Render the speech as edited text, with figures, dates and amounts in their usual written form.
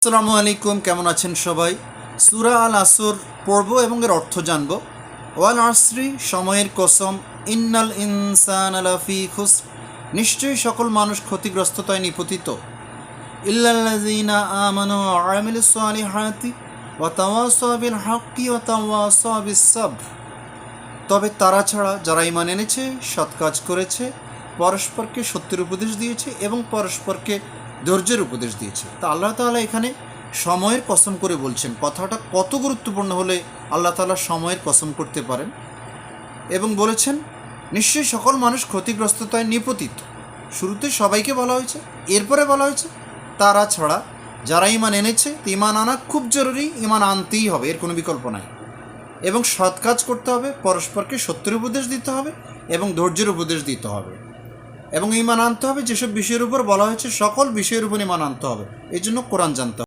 আসসালামু আলাইকুম, কেমন আছেন সবাই? সূরা আল আসর পড়ব এবং এর অর্থ জানব। ওয়াল আসরি, সময়ের কসম, ইন্নাল ইনসানা লাফি খুসর, নিশ্চয়ই সকল মানুষ ক্ষতিগ্রস্ততায় নিপতিত। ইল্লাল্লাযীনা আমানু ওয়া আমিলুস সালিহাতি ওয়া তাওয়াসাউ বিল হাক্কি ওয়া তাওয়াসাউ বিস সাবর, তবে তারা ছাড়া যারা ঈমান এনেছে, সৎ কাজ করেছে, পরস্পরকে সত্যের উপদেশ দিয়েছে এবং পরস্পরকে ধৈর্যের উপদেশ দিয়েছে। তা আল্লাহ তাআলা এখানে সময়ের কসম করে বলছেন। কথাটা কত গুরুত্বপূর্ণ হলে আল্লাহ তাআলা সময়ের কসম করতে পারেন, এবং বলেছেন নিশ্চয়ই সকল মানুষ ক্ষতিগ্রস্ততায় নিপতিত। শুরুতে সবাইকে বলা হয়েছে, এরপরে বলা হয়েছে তারা ছাড়া যারা ঈমান এনেছে। ঈমান আনা খুব জরুরি, ঈমান আনতেই হবে, এর কোনো বিকল্প নাই। এবং সৎ কাজ করতে হবে, পরস্পরকে সত্যের উপদেশ দিতে হবে এবং ধৈর্যের উপদেশ দিতে হবে, এবং ঈমান আনতে হবে। যেসব বিষয়ের উপর বলা হয়েছে সকল বিষয়ের উপর ঈমান আনতে হবে। এই জন্য কোরআন জানতে হবে।